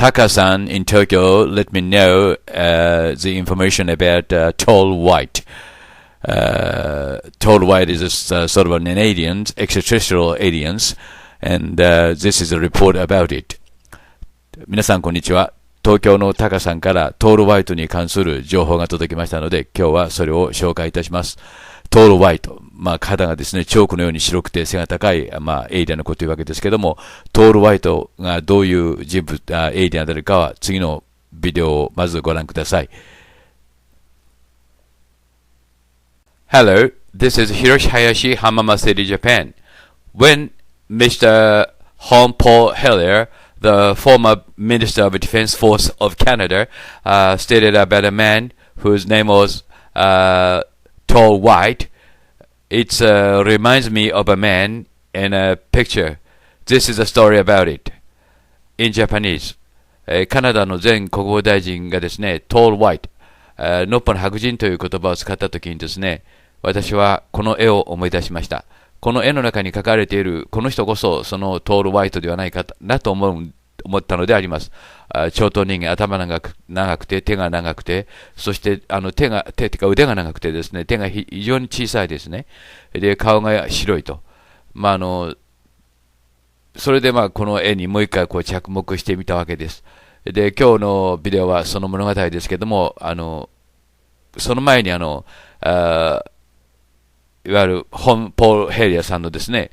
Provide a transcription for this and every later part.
Taka-san in Tokyo let me know the information about tall white. Tall white is sort of an alien, extraterrestrial aliens, and this is a report about it. 皆さんこんにちは。東京のタカさんからトールホワイトに関する情報が届きましたので、今日はそれを紹介いたします。トールホワイト。肌がですね、チョークのように白くて背が高い、エイリアンのことというわけですけども、トールホワイトがどういう人物、エイリアンであるかは次のビデオをまずご覧ください。Hello, this is Hiroshi Hayashi, Hamama City, Japan. When Mr. Paul Hellyer, the former Minister of Defense Force of Canada, stated about a man whose name was Tall White, it reminds me of a man in a picture. This is a story about it. In Japanese. カナダの前国防大臣がですね、Tall White、のっぽの白人という言葉を使ったときにですね、私はこの絵を思い出しました。この絵の中に描かれているこの人こそそのトールホワイトではないかなと思ったのであります。長頭人間、頭長くて、手が長くて、そして手腕が長くてですね、手が非常に小さいですね。で、顔が白いと。それでこの絵にもう一回着目してみたわけです。で、今日のビデオはその物語ですけども、その前にいわゆるポール・ヘリアさんのですね、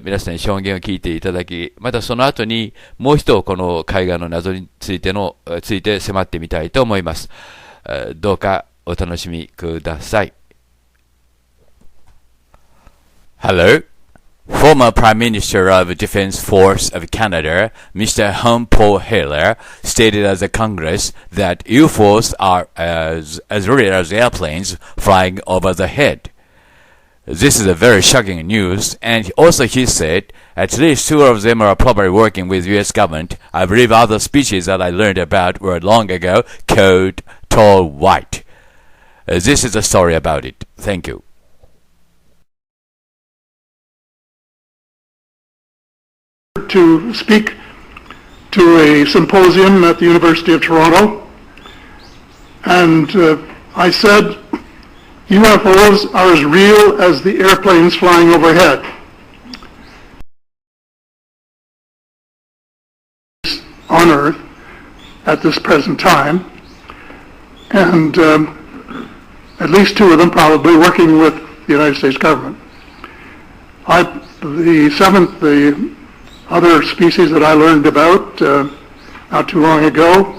皆さんに証言を聞いていただき、またその後にもう一度この海岸の謎について迫ってみたいと思います。どうかお楽しみください。Hello. Former Prime Minister of Defense Force of Canada, Mr. Paul Hellyer, stated at the Congress that UFOs are as real as airplanes flying over the head.This is a very shocking news, and also he said, at least two of them are probably working with U.S. government. I believe other species that I learned about were long ago called tall white. This is a story about it. Thank you. To speak to a symposium at the University of Toronto, and I said,UFOs are as real as the airplanes flying overhead. On Earth at this present time, and at least two of them probably working with the United States government. The other species that I learned about not too long ago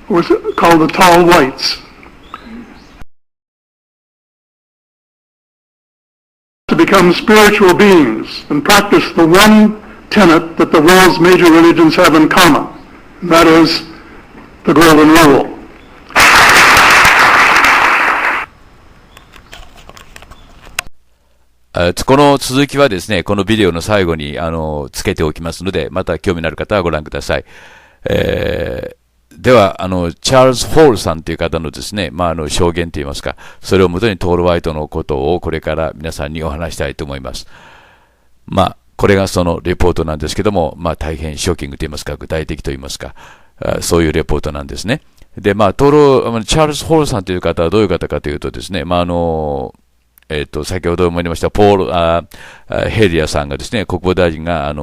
was called the tall whites.To become spiritual beings and practice the one tenet that the world's major religions have in common, and that is the golden rule. この続きはですね、このビデオの最後につけておきますので、また興味のある方はご覧ください。では、チャールズ・ホールさんという方のですね、証言といいますか、それをもとにトールホワイトのことをこれから皆さんにお話したいと思います。これがそのレポートなんですけども、大変ショッキングといいますか、具体的といいますか、そういうレポートなんですね。で、チャールズ・ホールさんという方はどういう方かというとですね、先ほども言いましたポール・ヘリアさんがですね、国防大臣が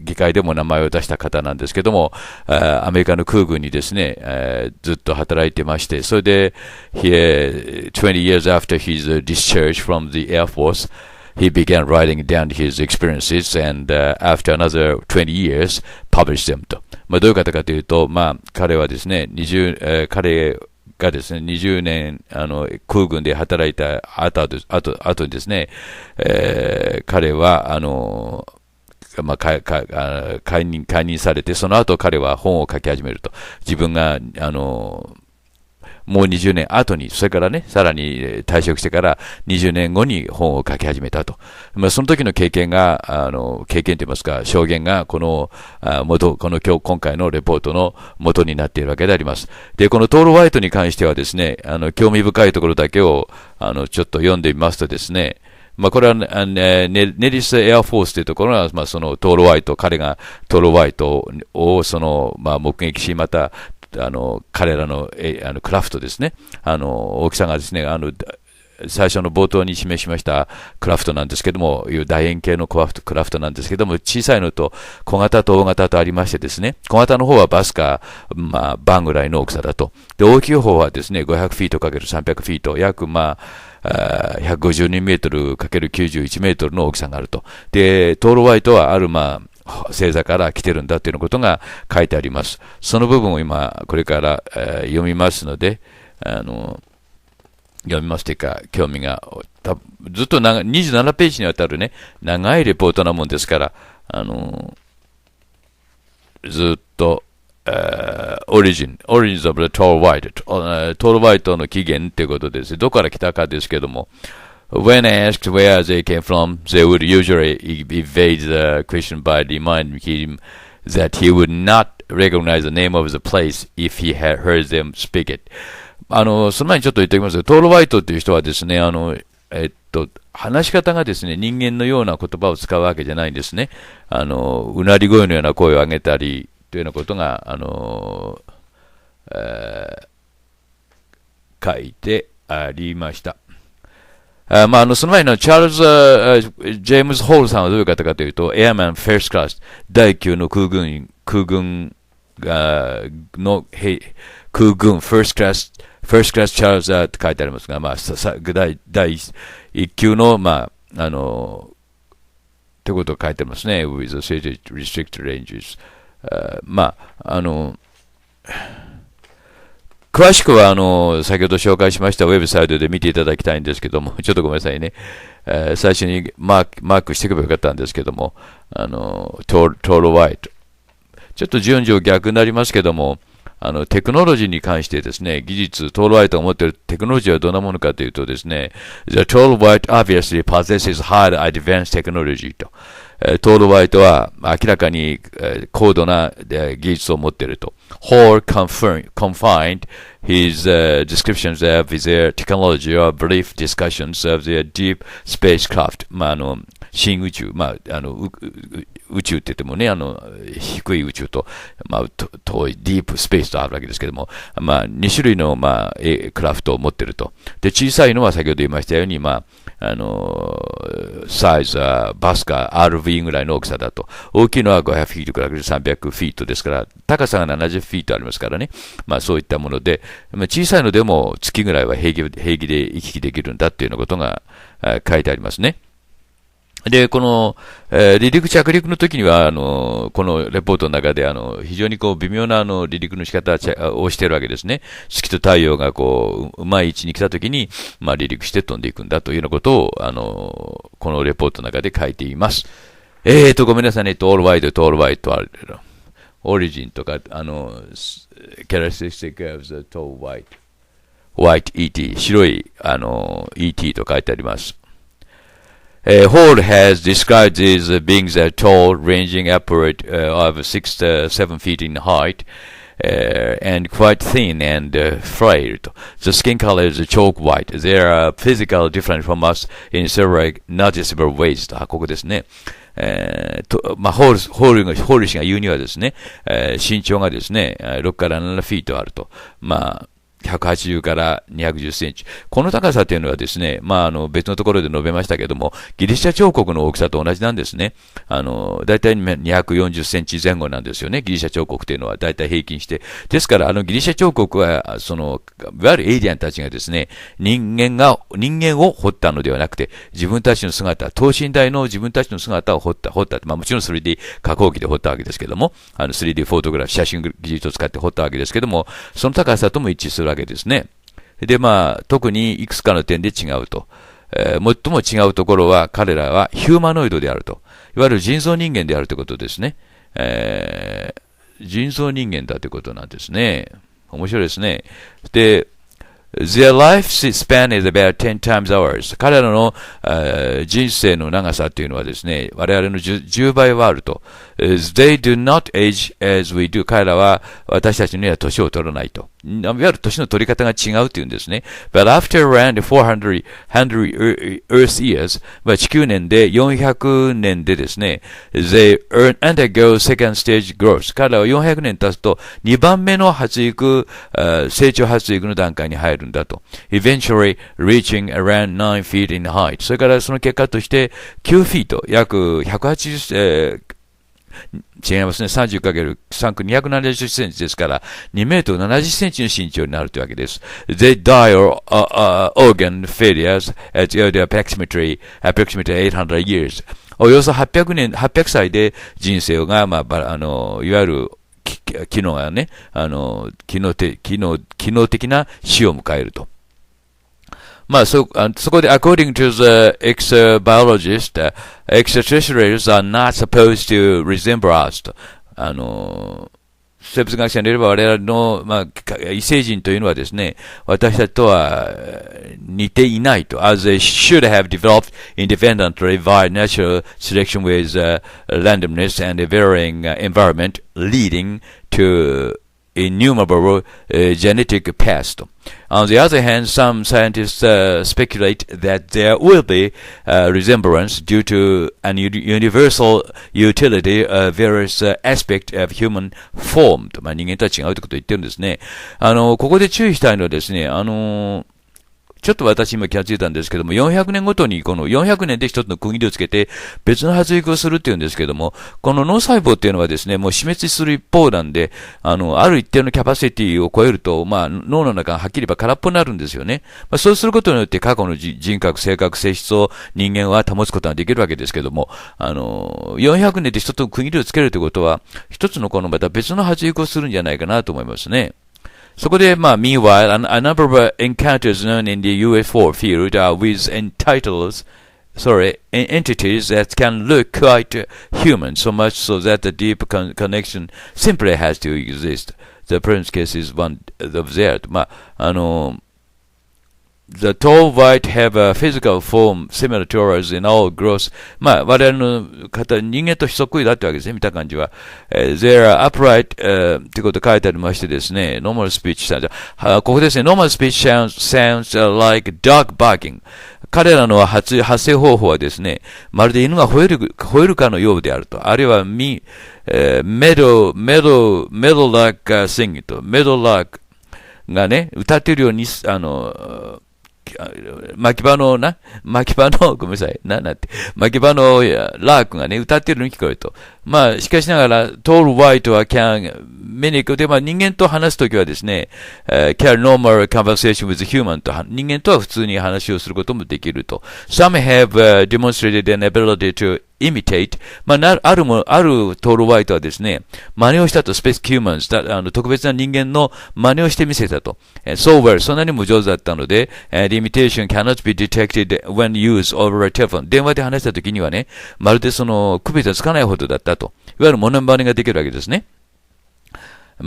議会でも名前を出した方なんですけども、アメリカの空軍にですね、ずっと働いてまして、それで、20 years after his discharge from the Air Force, he began writing down his experiences and after another 20 years published them と。どういう方かというと、彼はですね、彼がですね、20年、空軍で働いた後にですね、彼は、解任されて、その後彼は本を書き始めると。自分が、もう20年後に、それからね、さらに退職してから20年後に本を書き始めたと。その時の経験といいますか、証言が今回のレポートの元になっているわけであります。で、このトール・ホワイトに関してはですね、興味深いところだけを、ちょっと読んでみますとですね、これは、ネリスエアフォースというところが、そのトール・ワイト、彼がトール・ワイトを目撃し、また、彼らの、クラフトですね。大きさがですね、最初の冒頭に示しましたクラフトなんですけども、いう楕円形のクラフトなんですけども、小さいのと小型と大型とありましてですね、小型の方はバスか、バンぐらいの大きさだと。で、大きい方はですね、500フィート ×300 フィート、約152メートル ×91 メートルの大きさがあると。で、トールワイトはある星座から来てるんだというようなことが書いてあります。その部分を今、これから、読みますので、読みますというか、興味が、ずっと27ページにわたるね、長いレポートなもんですから、ずっと、origins of the tall white, トール・ワイトの起源ということです。どこから来たかですけども、when asked where they came from, they would usually evade the question by reminding him that he would not recognize the name of the place if he had heard them speak it. その前にちょっと言っておきますが、トール・ワイトという人はですね、話し方がですね、人間のような言葉を使うわけじゃないんですね。うなり声のような声を上げたり、というようなことが、書いてありました。その前のチャールズ、ジェームズ・ホールさんはどういう方かというと、エアマン・ファーストクラス、第9の空軍の空軍、ファーストクラスチャールズって書いてありますが、第1級の、ということを書いてますね。with the restricted ranges。詳しくは、先ほど紹介しましたウェブサイトで見ていただきたいんですけども、ちょっとごめんなさいね。最初にマークしておけばよかったんですけども、トール・ワイト。ちょっと順序逆になりますけども、テクノロジーに関してですね、技術、トール・ワイトが持っているテクノロジーはどんなものかというとですね、The tall white obviously possesses high advanced technology と。トール・ワイトは明らかに高度な技術を持っていると。Hall confined his descriptions of their technology or brief discussions of their deep spacecraft。新宇宙、宇宙って言ってもね、低い宇宙と、遠いディープスペースとあるわけですけども、2種類の、クラフトを持っていると。で、小さいのは先ほど言いましたように、サイズはバスか RV ぐらいの大きさだと。大きいのは500フィートから300フィートですから、高さが70フィートありますからね。そういったもので、小さいのでも月ぐらいは平気で行き来できるんだっていうようなことが書いてありますね。で、この、離陸着陸の時には、このレポートの中で、非常に微妙な離陸の仕方をしているわけですね。月と太陽がうまい位置に来た時に、離陸して飛んでいくんだというようなことを、このレポートの中で書いています。ごめんなさいね、トールワイト、オリジンとか、characteristic of the tall white ET、白い、ET と書いてあります。Hall has described these beings as tall, ranging upward of 6 to 7 feet in height, and quite thin and frail. The skin color is chalk white. They are physically different from us in several noticeable ways. ここですね。ホール氏が言うにはですね、身長がですね、6から7フィートあると。180から210センチ。この高さというのはですね、別のところで述べましたけども、ギリシャ彫刻の大きさと同じなんですね。だいたい240センチ前後なんですよね。ギリシャ彫刻というのはだいたい平均して。ですから、ギリシャ彫刻は、いわゆるエイリアンたちがですね、人間を彫ったのではなくて、自分たちの姿、等身大の自分たちの姿を彫った。もちろん 3D 加工機で彫ったわけですけども、3D フォトグラフ、写真技術を使って彫ったわけですけども、その高さとも一致するわけですね。で、特にいくつかの点で違うと。最も違うところは、彼らはヒューマノイドであると。いわゆる人造人間であるということですね。人造人間だということなんですね。面白いですね。で、Their life span is about 10 times ours. 彼らの人生の長さというのはですね、我々の 10倍はあると。They do not age as we do. 彼らは私たちには年を取らないと。いわゆる年の取り方が違うというんですね。But after around 400 Earth years, 地球年で400年でですね、they undergo second stage growth. 彼らは400年経つと2番目の成長発育の段階に入るんだと。Eventually reaching around 9 feet in height. それからその結果として9フィート、約180、違いますね。30×3 区270センチですから、2メートル70センチの身長になるというわけです。They die of organ failures at approximately 800 years. およそ800歳で人生が、いわゆる機能がね、機能的な死を迎えると。そこで、according to the exobiologist, extraterrestrials are not supposed to resemble us と。生物学者によれば我々の、異星人というのはですね、私たちとは似ていないと。as they should have developed independently by natural selection with randomness and a varying environment leading to innumerable genetic paths. On the other hand, some scientists speculate that there will be resemblance due to an universal utility of various aspects of human form. 人間とは違うということを言ってるんですね。ここで注意したいのはですね、ちょっと私今気がついたんですけども、400年ごとにこの400年で一つの区切りをつけて別の発育をするっていうんですけども、この脳細胞っていうのはですね、もう死滅する一方なんで、ある一定のキャパシティを超えると、脳の中がはっきり言えば空っぽになるんですよね。そうすることによって過去の人格、性格、性質を人間は保つことができるわけですけども、400年で一つの区切りをつけるということは、一つのこのまた別の発育をするんじゃないかなと思いますね。そこで、meanwhile, a number of encounters known in the UFO field are with entities that can look quite human, so much so that the deep connection simply has to exist. The present case is one of that. The tall white have a physical form similar to ours in all growth. 我々の人間とそっくりだってわけですね、見た感じは。They are upright, ってこと書いてありましてですね、normal speech sounds. ここですね、normal speech sounds like dog barking. 彼らの発声方法はですね、まるで犬が吠えるかのようであると。あるいはmeadow lark singing と。meadow lark がね、歌っているように、牧場のラークがね、歌っているのに聞こえると。しかしながら、tall white は mimic で、人間と話すときはですね、carry normal conversation with human と、人間とは普通に話をすることもできると。Some have demonstrated an ability to imitate. あるトールワイトはですね、真似をしたと、space humans、特別な人間の真似をしてみせたと。so well, そんなにも上手だったので、the imitation cannot be detected when used over a telephone. 電話で話したときにはね、まるでその区別がつかないほどだったと。いわゆるモノマネができるわけですね。普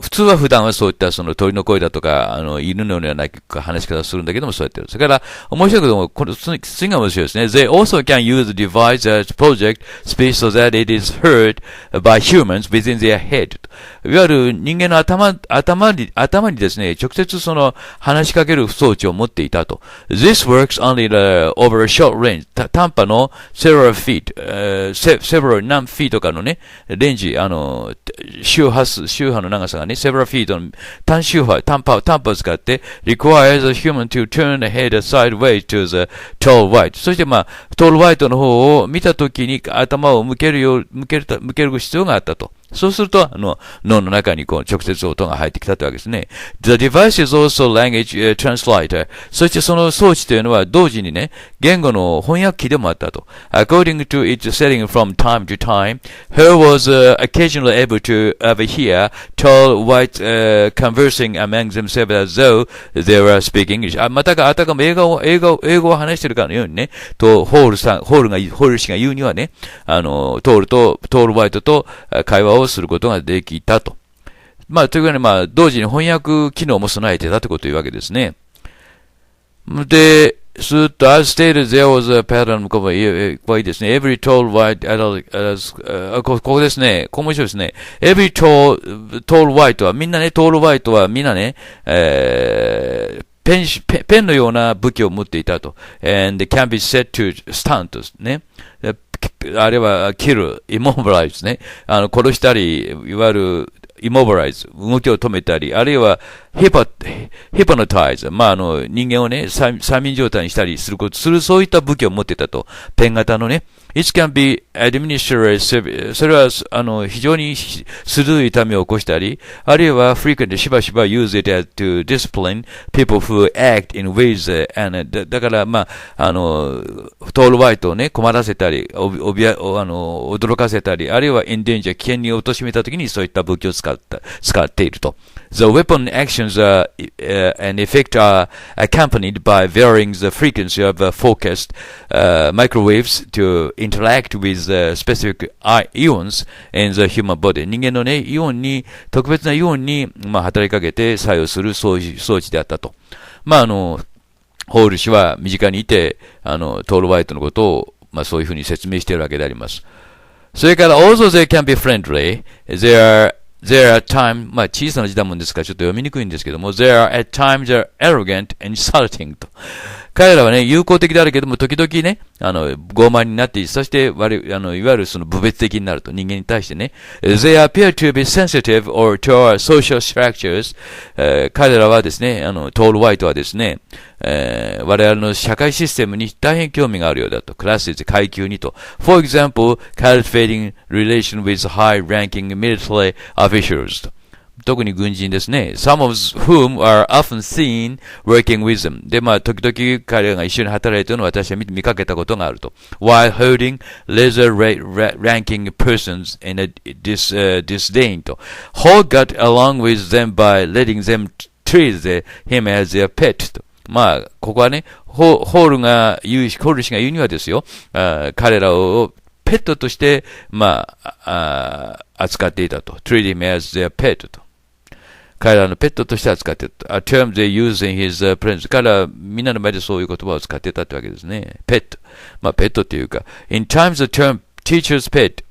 通は普段はそういったその鳥の声だとか、犬のような話し方をするんだけども、そうやってる。それから、面白いけども、次が面白いですね。They also can use the device as project speech so that it is heard by humans within their head. いわゆる人間の頭にですね、直接その話しかける装置を持っていたと。This works only over a short range. 短波の several feet, several 何 feet とかのね、レンジ、周波の長さがね、several feet の短波を使って、requires a human to turn the head sideways to the tall white. そしてtall white の方を見たときに頭を向ける必要があったと。そうすると、脳の中に直接音が入ってきたというわけですね。The device is also language translator. そしてその装置というのは同時にね、言語の翻訳機でもあったと。According to its setting from time to time, her was occasionally able to overhear tall whites conversing among themselves as though they were speaking English. あたかも英語を話しているかのようにね、ホール氏が言うにはね、トールホワイトと会話をすることができたと。まあ、というかね、まあ、同時に翻訳機能も備えてたということを言うわけですね。で、すっと、as stated, there was a pattern, ここいいですね。every tall white adult, ここですね。ここ面白いですね。every tall white は、みんなね、tall white はみんなね、ペンのような武器を持っていたと。and can be set to stunt ね。あれは、kill, immobilize ね。殺したり、いわゆる、immobilize 動きを止めたり、あるいは、hypnotize まあ、人間をね、催眠状態にしたりするそういった武器を持っていたと。ペン型のね。It can be administered, それは、非常に鋭い痛みを起こしたり、あるいは frequently しばしば use it to discipline people who act in ways, and だから、まあ、トールワイトをね、困らせたり、驚かせたり、あるいは endanger 危険に貶めたときにそういった武器を使っていると。The weapon actions and effect are accompanied by varying the frequency of focused microwaves to interact with specific ions in the human body. 人間のね、特別なイオンに、まあ、働きかけて作用する装置であったと。まあ、ホール氏は身近にいて、トールワイトのことを、まあ、そういうふうに説明しているわけであります。それから、also they can be friendly. There are times, まあ小さな字だもんですからちょっと読みにくいんですけども、there are at times they're arrogant and insulting と。彼らはね、友好的であるけども、時々ね、傲慢になって、そして、いわゆるその部別的になると、人間に対してね。They appear to be sensitive or to our social structures. 彼らはですね、トールワイトはですね、我々の社会システムに大変興味があるようだと。クラスで階級にと。For example, cultivating relation with high-ranking military officials と。特に軍人ですね。Some of whom are often seen working with them. で、まあ、時々彼らが一緒に働いているのを私は見かけたことがあると。While holding lesser-ranking persons in a disdain と。Hall got along with them by letting them treat him as their pet と。まあ、ここはね、ホール氏が言うにはですよ、彼らをペットとして、まあ、扱っていたと。treat him as their pet と。彼らのペットとして扱っていた。A term they use in his presence. 彼らはみんなの前でそういう言葉を使っていたってわけですね。ペット。まあ、ペットっていうか。In times the term teacher's pet.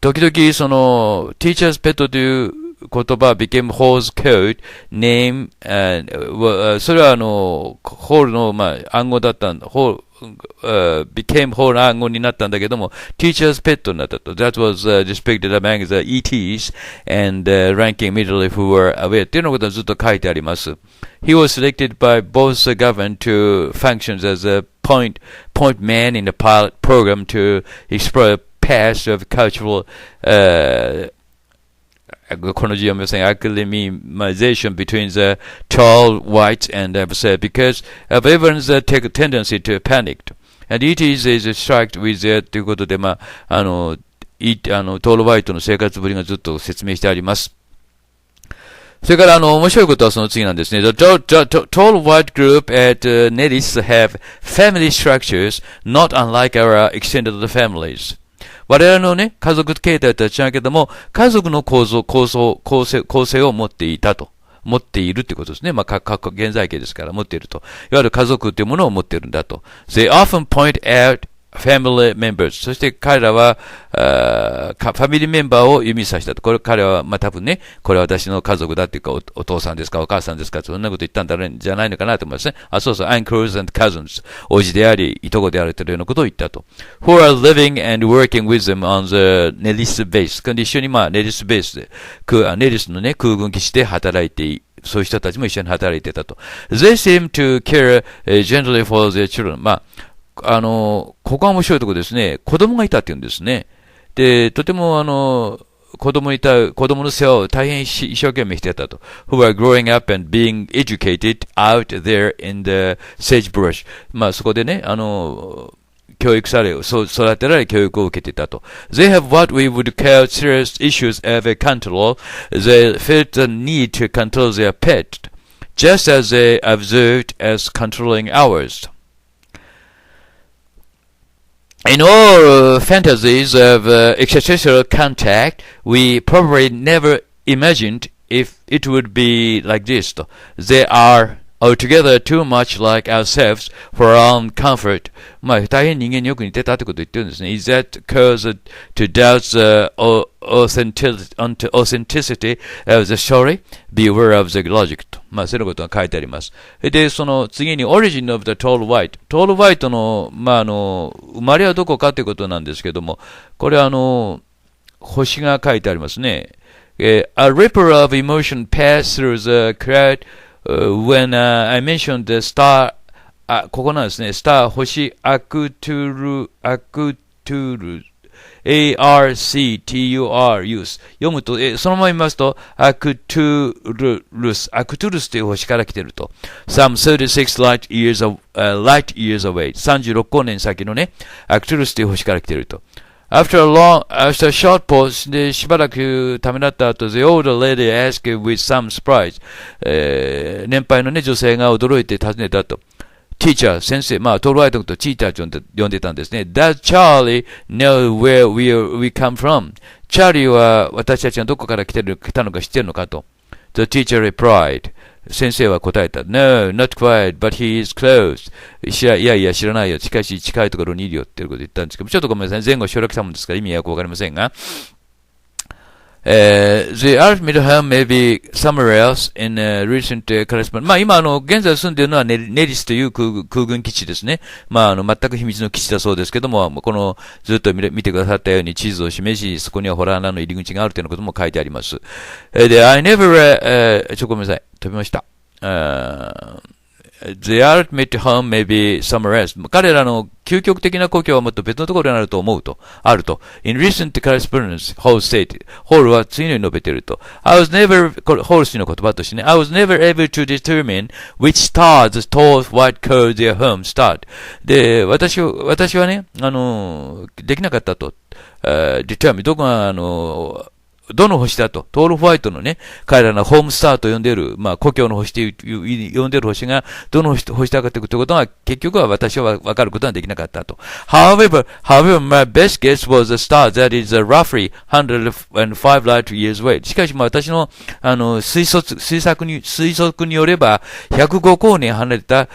時々その teacher's pet という言葉 became Hall's code name, それはホールの、まあ、暗号だったんだ。became Hall の暗号になったんだけども、teacher's pet になったと。That was depicted among the ETs and ranking military who were aware っていうのことがずっと書いてあります。He was selected by both the government to function as a point man in the pilot program to explore past of cultural, この字読みません。acclimatization between the tall whites and because of everyone's tendency to panic. And it is struck with that ということで、まあ、トールワイトの生活ぶりがずっと説明してあります。それから、面白いことはその次なんですね。The tall white group at Nelis have family structures not unlike our extended families. 我々のね、家族形態とは違うけども、家族の構成を持っているってことですね。まあ、現在形ですから持っていると。いわゆる家族っていうものを持っているんだと。They often point out family members. そして彼らは、ファミリーメンバーを指さしたと。彼は、まあ、多分ね、これは私の家族だっていうか、お父さんですか、お母さんですか、そんなこと言ったんじゃないのかなと思いますね。そうそう、uncles and cousins. おじであり、いとこであるというようなことを言ったと。who are living and working with them on the Nelis base. 一緒に、まあ、ネリスベースで、ネリスのね、空軍基地で働いてそういう人たちも一緒に働いていたと。They seem to care gently for their children. まあここは面白いところですね。子供がいたって言うんですね。で、とても子供の世話を大変一生懸命してたと。who are growing up and being educated out there in the sagebrush. まあそこでね、教育され、育てられ教育を受けていたと。They have what we would call serious issues of control. They felt the need to control their pet, just as they observed as controlling ours. In all fantasies of extraterrestrial contact, we probably never imagined if it would be like this と。They are altogether too much like ourselves for our own comfort. まあ、大変人間によく似てたってことを言ってるんですね。Is that cause to doubt the authenticity of the story? Beware of the logic と。まあ、そういうことが書いてあります。で、その次に Origin of the Tall White。Tall White の、まあ、生まれはどこかということなんですけども、これは星が書いてありますね。A ripple of emotion passed through the crowd、when I mentioned the star、ここなんですね。スター、星、アクトゥル、ARCTURUS。読むと、そのまま言いますと、アクトゥルスという星から来ていると。Some 36 light years away。36光年先のね、アクトゥルスという星から来ていると。After a short pause でしばらくためらった後、the older lady asked with some surprise、年配のね、女性が驚いて尋ねたと。Teacher、先生、まあ、トールワイトとチーターと呼んでたんですね。Does Charlie know where we come from? チャーリーは私たちがどこから来たのか知ってるのかと。The teacher replied、先生は答えた。No, not quite, but he is close. いや、知らないよ。近いところにいるよっていうことを言ったんですけど、ちょっとごめんなさい。前後省略したもんですから意味はよくわかりませんが。The ultimate home may be somewhere else in recent correspondence. まあ今現在住んでいるのはネリスという空軍基地ですね。まあ全く秘密の基地だそうですけども、このずっと見てくださったように地図を示し、そこにはホラー穴の入り口があるというようなことも書いてあります。で、I never, ごめんなさい。飛びました。The ultimate home may be somewhere else. 彼らの究極的な故郷はもっと別のところにあると。In recent correspondence, Hall stated. ホールは次のように述べていると。ホール氏の言葉としてね。I was never able to determine which star the tall white called their home starred. で、私はね、できなかったと。determine. どの星だと、トールホワイトのね、彼らのホームスターと呼んでいる、まあ、故郷の星と呼んでいる星が、どの星だかということは、結局は私は分かることができなかったと。However, my best guess was a star that is roughly 105 light years away. しかし、まあ、私の、推測によれば、105光年離れた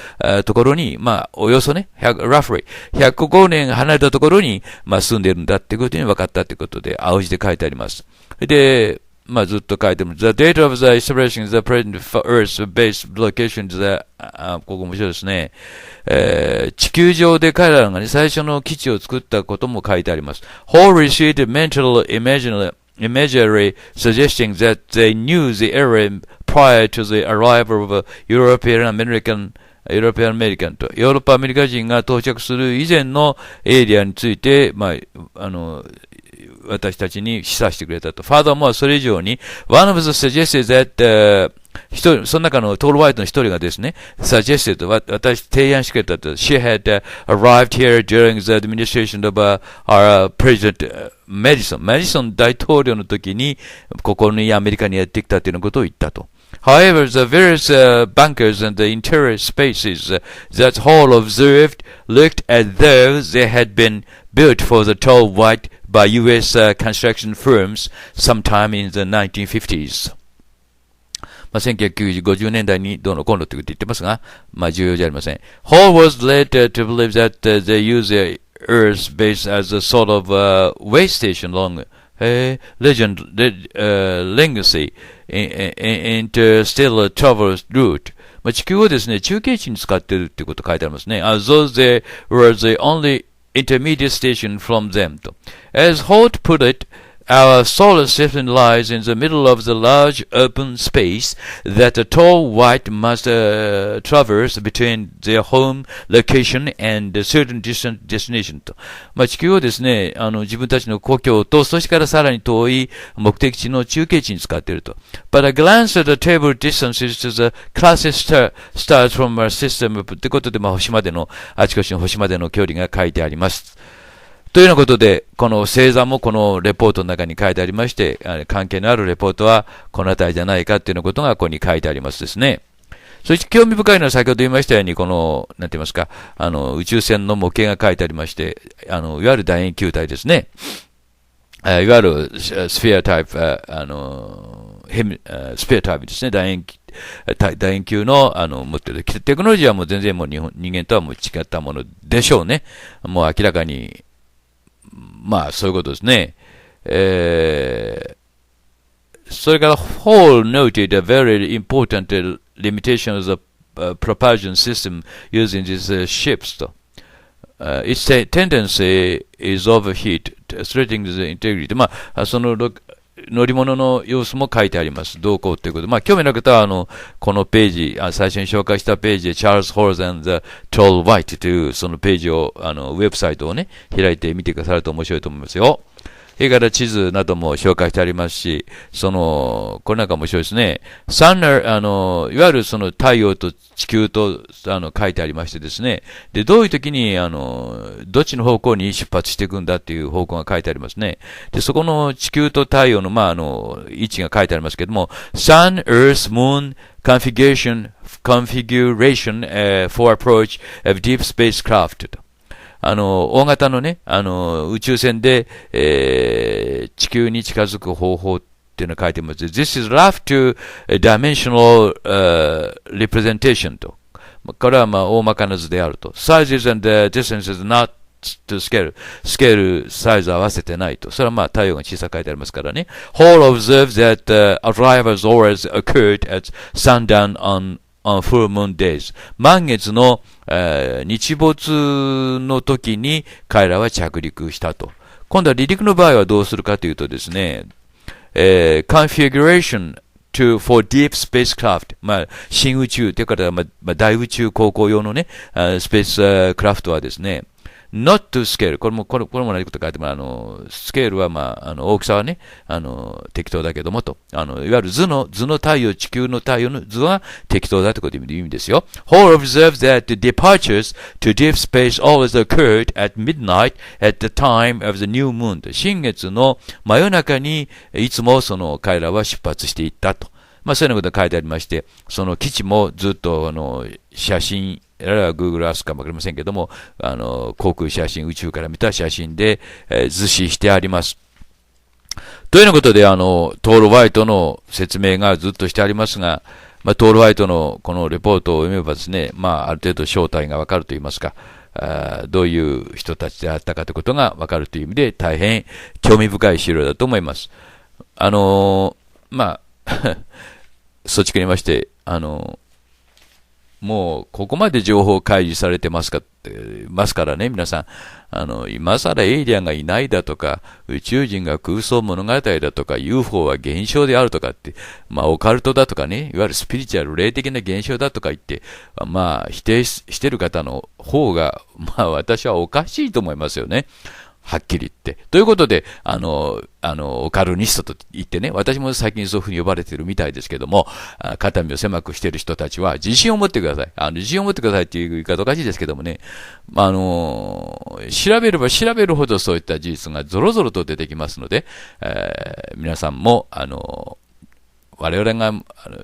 ところに、まあ、およそね、roughly 105光年離れたところに、まあ、住んでいるんだっていうことに分かったということで、青字で書いてあります。で、まあずっと書いてます。The date of the establishing the present Earth-based location is the、ここ面白いですね。地球上で彼らがね、最初の基地を作ったことも書いてあります。Hall received mental imagery suggesting that they knew the area prior to the arrival of European American と、ヨーロッパアメリカ人が到着する以前のエリアについて、まあ、私たちに示唆してくれたと。Furthermore、それ以上に、one of the suggested that、その中のトール・ワイトの一人がですね、suggested、提案してくれたと。She had、arrived here during the administration of our President、マディソン大統領の時に、ここにアメリカにやってきたというようなことを言ったと。However, the various bunkers and the interior spaces that Hall observed looked as though they had been built for the tall white by U.S. construction firms sometime in the 1950s. まあ、1950年代にどうのこうのということ言ってますが、まあ重要じゃありません。Hall was led to believe that they use the Earth's base as a sort of way station along legacy interstellar travel route。まあ、地球をですね、中継地に使っているということ書いてありますね。As though they were the only intermediate station from them と。As Holt put it, our solar system lies in the middle of the large open space that a tall white must traverse between their home location and a certain destination と。まあ、地球をですね、自分たちの故郷と、そしてからさらに遠い目的地の中継地に使っていると。But a glance at the table distances to the closest stars from our system ってことで、まあ、あちこちの星までの距離が書いてあります。というようなことで、この星座もこのレポートの中に書いてありまして、関係のあるレポートはこのあたりじゃないかというようなことがここに書いてありますですね。そして興味深いのは先ほど言いましたように、この、なんて言いますか、宇宙船の模型が書いてありまして、いわゆる楕円球体ですね。いわゆるスフィアタイプ、スペアタイムですね。楕円球の、持ってる。テクノロジーはもう全然もう人間とはもう違ったものでしょうね。もう明らかに、まあそういうことですね。それから、Hall noted a very important limitation of the propulsion system used in these ships と。its tendency is overheat, threatening the integrity. まあ、その乗り物の様子も書いてあります。どうこうということで。まあ、興味のある方は、このページ、最初に紹介したページで、Charles Hall and the Tall White という、そのページを、ウェブサイトをね、開いてみてくださると面白いと思いますよ。それから地図なども紹介してありますし、これなんか面白いですね。いわゆるその太陽と地球と、書いてありましてですね。で、どういう時に、どっちの方向に出発していくんだっていう方向が書いてありますね。で、そこの地球と太陽の、まあ、位置が書いてありますけども、Sun, Earth, Moon, Configuration, for approach of deep spacecraft と。大型のね、宇宙船で、地球に近づく方法っていうのを書いてます。This is rough to dimensional, representation と。これはまあ大まかな図であると。Sizes and distances not to scale. スケール、サイズ合わせてないと。それはまあ太陽が小さく書いてありますからね。Hall observes that arrivals always occurred at sundown on full moon days. 満月の、日没の時に彼らは着陸したと。今度は離陸の場合はどうするかというとですね、configuration for deep spacecraft。まあ、新宇宙というか、まあ、大宇宙航行用のね、スペースクラフトはですね、not to scale。これも何こと書いても、スケールはまあ、大きさはね、適当だけどもと。いわゆる図の太陽、地球の太陽の図は適当だというこという意味ですよ。Hall observes that the departures to deep space always occurred at midnight at the time of the new moon。新月の真夜中にいつも彼らは出発していったと。まあ、そういうようなことが書いてありまして、その基地もずっと写真、あるいは Google Earth かもわかりませんけども、航空写真、宇宙から見た写真で、図示してあります。というようなことで、トール・ホワイトの説明がずっとしてありますが、まあ、トール・ホワイトのこのレポートを読めばですね、まあ、ある程度正体がわかると言いますか、どういう人たちであったかということがわかるという意味で、大変興味深い資料だと思います。まあ、そっちくりまして、もう、ここまで情報開示されてますからね、皆さん。今更エイリアンがいないだとか、宇宙人が空想物語だとか、UFO は現象であるとかって、まあ、オカルトだとかね、いわゆるスピリチュアル、霊的な現象だとか言って、まあ、否定してる方の方が、まあ、私はおかしいと思いますよね。はっきり言って。ということで、オカルニストと言ってね、私も最近そういうふうに呼ばれてるみたいですけども、肩身を狭くしている人たちは自信を持ってください。自信を持ってくださいっていう言い方おかしいですけどもね、調べれば調べるほどそういった事実がゾロゾロと出てきますので、皆さんも、我々が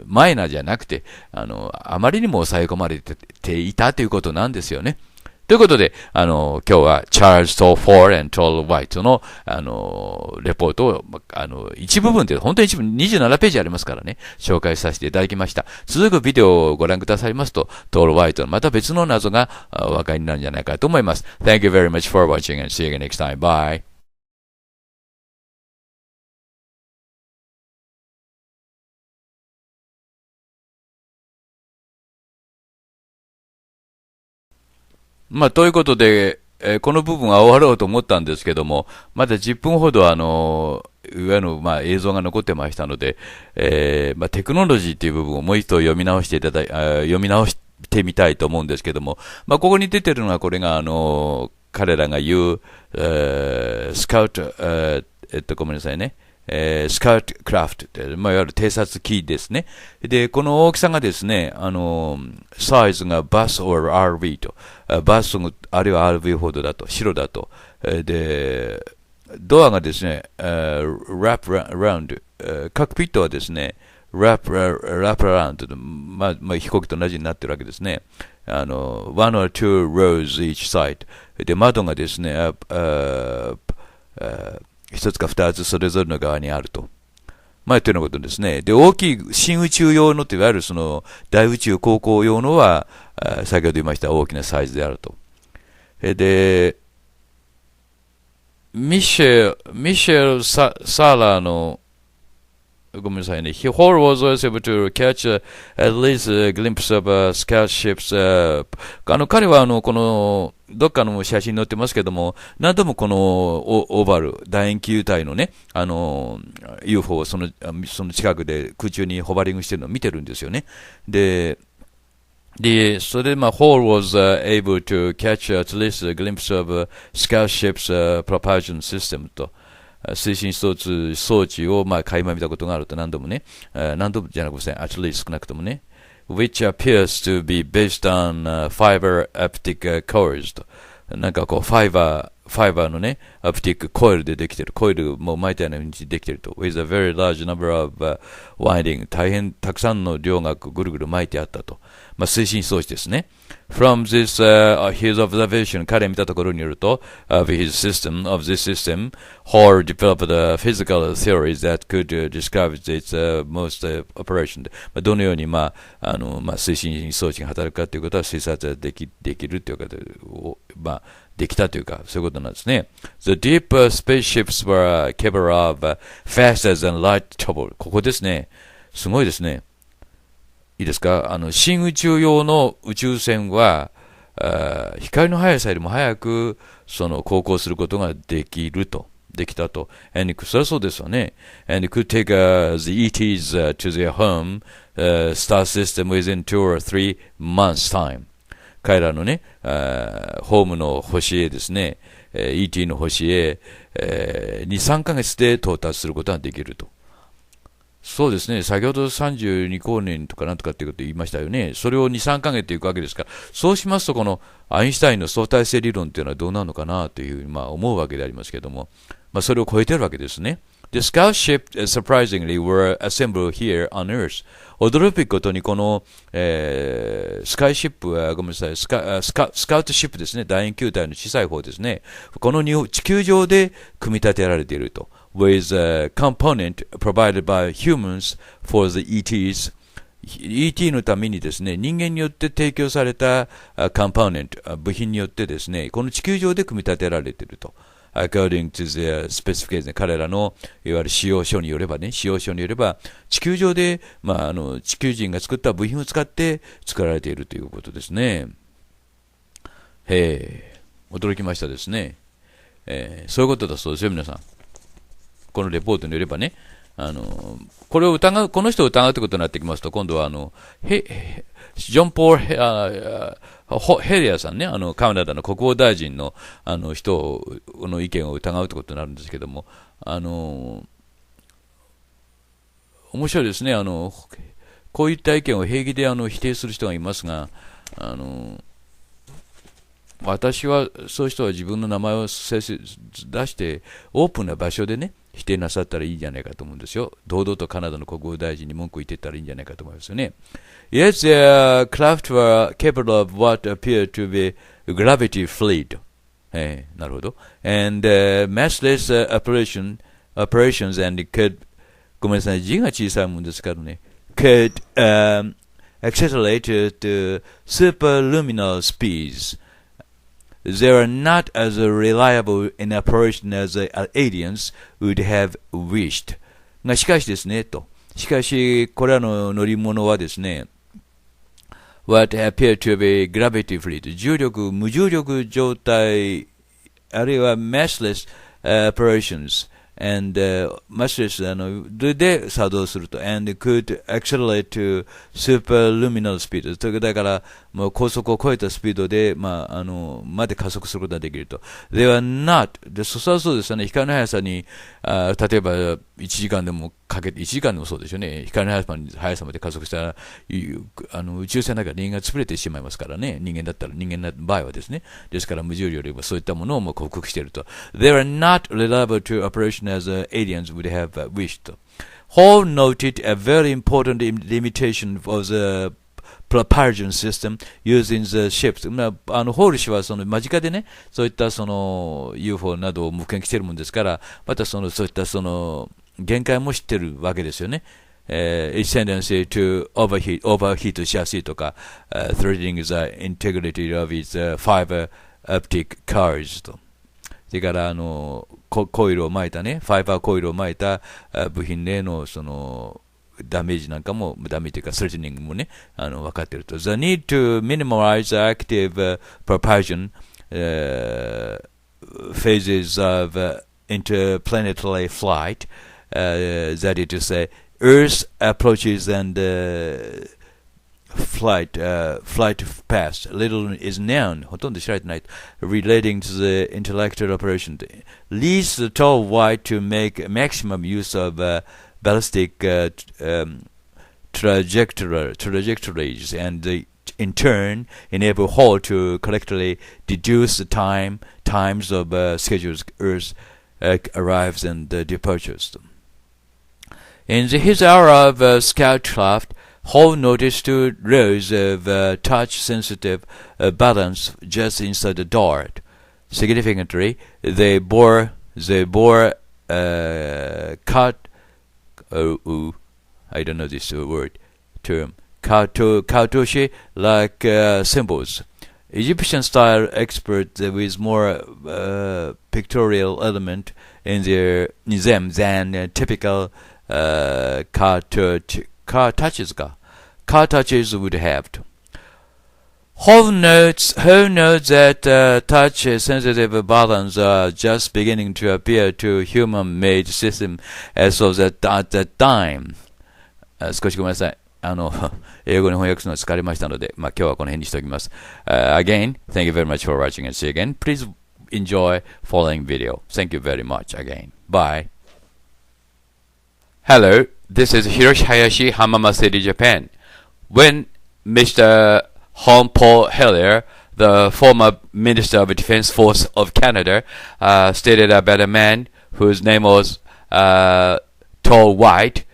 マイナーじゃなくて、あまりにも抑え込まれていたということなんですよね。ということで、今日は、チャールズ・トー・フォーand トール・ホワイトの、レポートを、一部分で、本当に一部、27ページありますからね、紹介させていただきました。続くビデオをご覧くださいますと、トール・ホワイトのまた別の謎がお分かりになるんじゃないかと思います。Thank you very much for watching and see you again next time. Bye. まあ、ということで、この部分は終わろうと思ったんですけども、まだ10分ほどいわゆる、まあ、映像が残ってましたので、まあ、テクノロジーという部分をもう一度読み直してみたいと思うんですけども、まあ、ここに出てるのはこれが彼らが言う、スカウト、ごめんなさいね。スカウトクラフトって、まあ、いわゆる偵察機ですね。で、この大きさがですね、サイズがバス or RV と、バスあるいは RV ほどだと、白だと。で、ドアがですね、wrap around、カックピットはですね、wrap around、まあ、飛行機と同じになってるわけですね。one or two rows each side。で、窓がですね、一つか二つそれぞれの側にあると。まあ、というようなことですね。で、大きい新宇宙用のといわゆるその大宇宙航行用のは、先ほど言いました大きなサイズであると。で、ミシェル・サラの、ごめんなさいね。Hall was also able to catch at least a glimpse of scout ships. 彼はこの、どっかの写真に載ってますけども、何度もこのオーバル、楕円球体のね、UFO をその近くで空中にホバリングしてるのを見てるんですよね。で、それでHall was able to catch at least a glimpse of scout ships propulsion system と、推進装置を垣間見たことがあると何度もね、何度もじゃなくて、at least 少なくともね、which appears to be based on fiber optic coils と、なんかこうファイバーのね、オプティックコイルでできてる、コイルも巻いたような風にできてると、with a very large number of winding、大変たくさんの量がぐるぐる巻いてあったと。推進装置ですね。From this, his observation, 彼見たところによると、of this system, Hall developed physical theories that could describe its most operation. どのように、推進装置が働くかということは推察できるということを、できたというか、そういうことなんですね。The deep spaceships were capable of faster than light travel. ここですね。すごいですね。いいですか？新宇宙用の宇宙船は、光の速さよりも早く、航行することができたと。And それはそうですよね。And it could take the ETs to their home, star system within 2 or 3 months' time. 彼らのね、ホームの星へですね、ET の星へ、2、3ヶ月で到達することができると。そうですね。先ほど32光年とかなんとかっていうことを言いましたよね。それを2、3ヶ月っていくわけですから、そうしますとこのアインシュタインの相対性理論っていうのはどうなるのかなというふうに思うわけでありますけども、それを超えてるわけですね。The scout ship, surprisingly, were assembled here on Earth. 驚くべきことにこの、スカイシップは、ごめんなさい、スカウトシップですね。楕円球体の小さい方ですね。この地球上で組み立てられていると。with a component provided by humans for the ETs. ET のためにですね、人間によって提供されたコンポーネント、部品によってですね、この地球上で組み立てられていると。according to the specification、彼らのいわゆる使用書によれば、地球上で、地球人が作った部品を使って作られているということですね。驚きましたですね。そういうことだそうですよ、皆さん。このレポートによればね、この人を疑うということになってきますと、今度はジョン・ポール・ヘリアさんね、カナダの国防大臣の、人の意見を疑うということになるんですけども、面白いですね。こういった意見を平気で否定する人がいますが、私はそういう人は自分の名前を出してオープンな場所でね否定なさったらいいんじゃないかと思うんですよ。堂々とカナダの国防大臣に文句言ってったらいいんじゃないかと思いますよね。Yes, their craft were capable of what appeared to be gravity fleet. なるほど。And massless operations and could ごめんなさい、字が小さいもんですからね。could accelerate to superluminal speeds.They are not as reliable in operation as the aliens would have wished. がしかしですね、と。しかし、これらの乗り物はですね、what appear to be gravity fleet、無重力状態、あるいは massless operations and massless で作動すると and could accelerate to superluminal speed だからもう高速を超えたスピードでまで加速することができると they are not でそうですね光の速さに例えば1時間でもかけて1時間でもそうですよね光の速さまで加速したら宇宙船だから人間が潰れてしまいますからね人間の場合はですねですから無重力よりもそういったものをもう克服していると they are not reliable to operation as aliens would have wished. Hall noted a very important limitation of the propulsion system used in the ships. ホール氏はその間近でね、そういったその UFO などを目撃しているもんですから、またそういったその限界も知ってるわけですよね。its tendency to overheat しやすいとか、threatening the integrity of its fiber optic cards と。それから、コイルを巻いたね、ファイバーコイルを巻いた部品への、ダメージなんかも、ダメージというか、スレティニングもね、分かっていると。The need to minimize active propulsion phases of interplanetary flight, that is to say, Earth approaches and flight past. Little is known, ほとんど知られてない。Relating to the intellectual operation. Leads the tall white to make maximum use of ballistic trajectories and in turn enable Hall to correctly deduce the times of schedules Earth arrives and departures. In his hour of scoutcraft, Hall noticed two rows of touch-sensitive buttons just inside the dart. Significantly, they bore I don't know this term. Cartouche-like symbols. Egyptian-style experts with more pictorial element in them than typical car touches would have. Hall notes that touch-sensitive buttons are just beginning to appear to human-made system as of at that time. 少しごめんなさい。英語に翻訳するのが疲れましたので、今日はこの辺にしておきます。Again, thank you very much for watching and see you again. Please enjoy following video. Thank you very much again. Bye. Hello, this is Hiroshi Hayashi, Hamama City, Japan. When Mr. Paul Hellyer, the former Minister of Defense Force of Canada, stated about a man whose name was Tall White,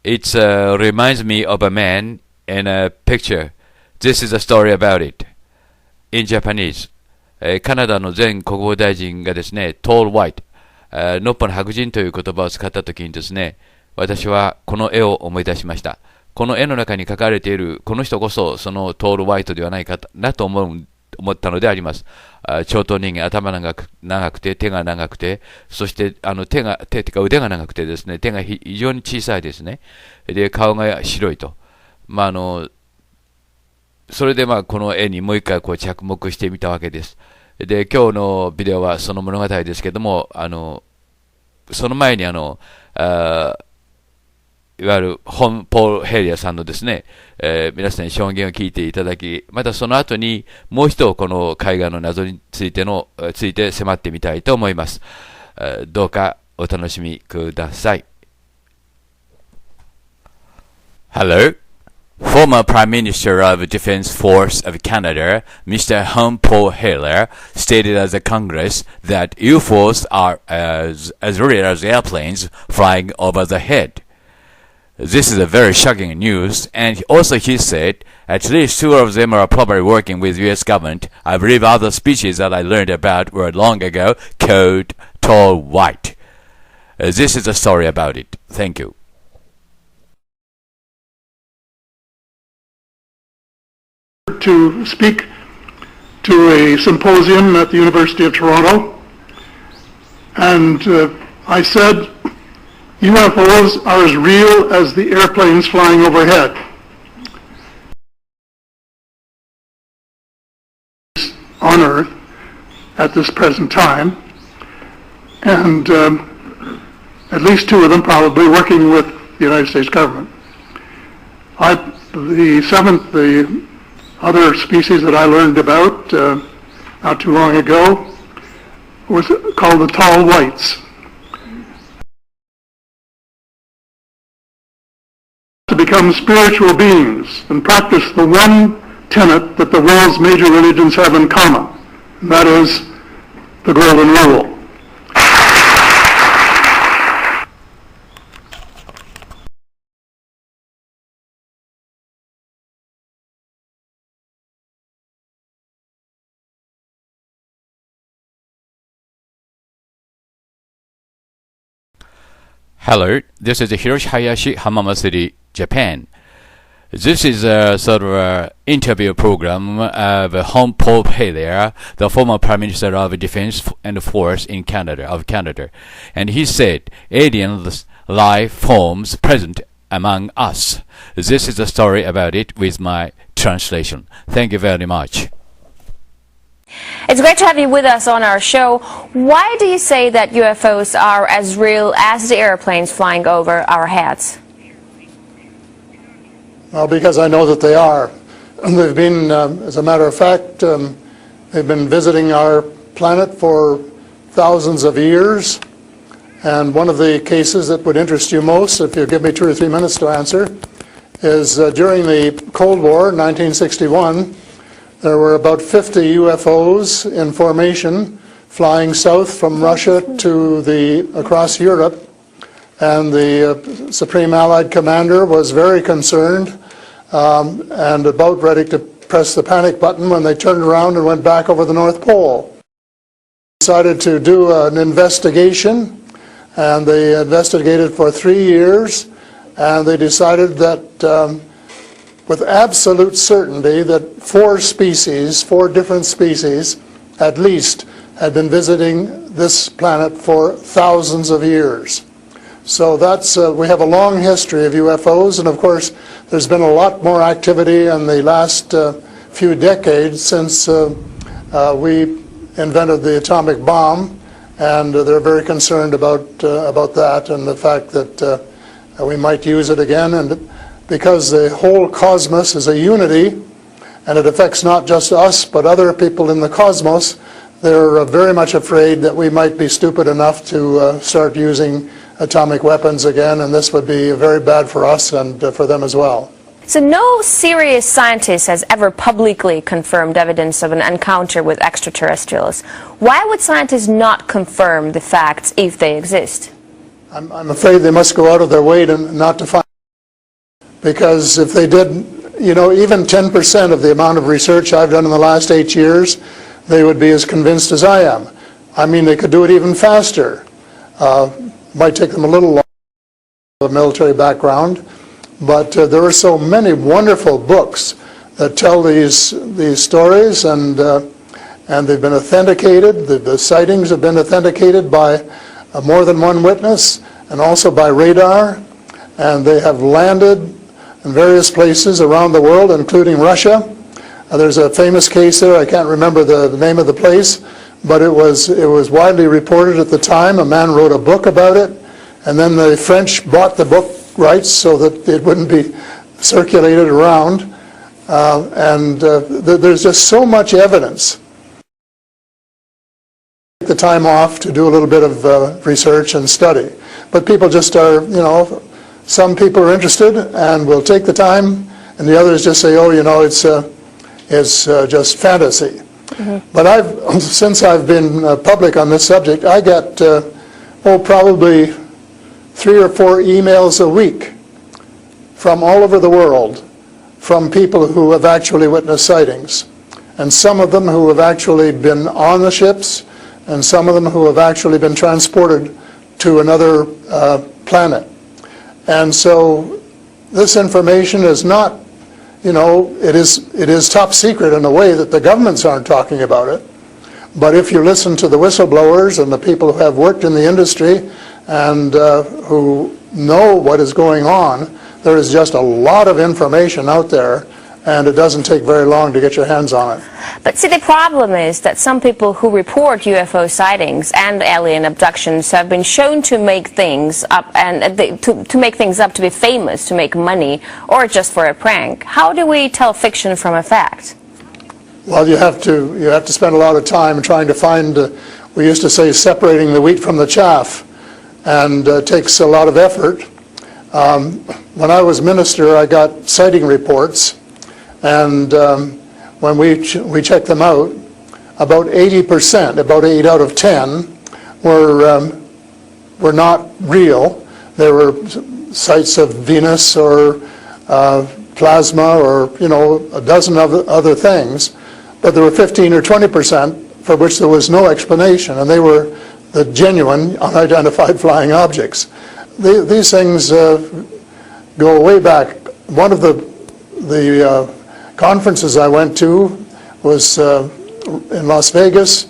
it reminds me of a man in a picture. This is a story about it. In Japanese. カナダの前国防大臣がですね、Tall White、のっぽの白人という言葉を使ったときにですね、私はこの絵を思い出しました。この絵の中に描かれているこの人こそそのトール・ホワイトではないかなと思ったのであります。長頭人間、頭長くて、手が長くて、そして手とか腕が長くてですね、手が非常に小さいですね。で、顔が白いと。それでこの絵にもう一回着目してみたわけです。で、今日のビデオはその物語ですけども、その前にいわゆるポール・ヘリアさんのですね、皆さんに証言を聞いていただき、またその後にもう一度この絵画の謎について迫ってみたいと思います。どうかお楽しみください。Hello. Former Prime Minister of Defense Force of Canada, Mr. Paul Hellyer, stated at the Congress that UFOs are as real as airplanes flying over the head. This is a very shocking news, and also he said, at least two of them are probably working with U.S. government. I believe other species that I learned about were long ago called tall white. This is a story about it. Thank you. To speak to a symposium at the University of Toronto, and I said, UFOs are as real as the airplanes flying overhead. On Earth at this present time, and at least two of them probably working with the United States government. The other species that I learned about not too long ago was called the tall whites. To become spiritual beings and practice the one tenet that the world's major religions have in common, and that is the Golden Rule. Hello, this is Hiroshi Hayashi, Hamamasuri, Japan. This is a sort of a interview program of Home Paul Hellyer, the former Prime Minister of Defense and Force in Canada, and he said, alien life forms present among us. This is a story about it with my translation. Thank you very much. It's great to have you with us on our show. Why do you say that UFOs are as real as the airplanes flying over our heads? Well, because I know that they are. They've been, as a matter of fact, they've been visiting our planet for thousands of years. And one of the cases that would interest you most, if you give me 2 or 3 minutes to answer, is during the Cold War, 1961, there were about 50 UFOs in formation flying south from Russia to across Europe, and the Supreme Allied Commander was very concerned and about ready to press the panic button when they turned around and went back over the North Pole. They decided to do an investigation, and they investigated for 3 years, and they decided that with absolute certainty that 4 different species at least, had been visiting this planet for thousands of years. So that's, we have a long history of UFOs, and of course there's been a lot more activity in the last few decades since we invented the atomic bomb, and they're very concerned about that and the fact that we might use it again. And because the whole cosmos is a unity, and it affects not just us, but other people in the cosmos, they're very much afraid that we might be stupid enough to start using atomic weapons again, and this would be very bad for us and for them as well. So no serious scientist has ever publicly confirmed evidence of an encounter with extraterrestrials. Why would scientists not confirm the facts if they exist? I'm afraid they must go out of their way not to find. Because if they did, even 10% of the amount of research I've done in the last 8 years, they would be as convinced as I am. I mean, they could do it even faster. Might take them a little longer, a military background, but there are so many wonderful books that tell these stories, and they've been authenticated. The sightings have been authenticated by more than one witness, and also by radar, and they have landed in various places around the world, including Russia. There's a famous case there. I can't remember the name of the place, but it was widely reported at the time. A man wrote a book about it, and then the French bought the book rights so that it wouldn't be circulated around. There's just so much evidence. Take the time off to do a little bit of research and study, but people just are, some people are interested and will take the time, and the others just say, it's just fantasy. Mm-hmm. But since I've been public on this subject, I get probably 3 or 4 emails a week from all over the world, from people who have actually witnessed sightings, and some of them who have actually been on the ships, and some of them who have actually been transported to another planet. And so this information is not, it is top secret in a way that the governments aren't talking about it. But if you listen to the whistleblowers and the people who have worked in the industry and who know what is going on, there is just a lot of information out there, and it doesn't take very long to get your hands on it. But see, the problem is that some people who report UFO sightings and alien abductions have been shown to make things up, and to make things up to be famous, to make money, or just for a prank. How do we tell fiction from a fact? Well, you have to spend a lot of time trying to find, we used to say, separating the wheat from the chaff, and it takes a lot of effort. When I was minister, I got sighting reports, and when we checked them out, about 80%, about 8 out of 10, were not real. They were sights of Venus or plasma or a dozen other things, but there were 15 or 20% for which there was no explanation, and they were the genuine unidentified flying objects. these things go way back. One of the conferences I went to was in Las Vegas,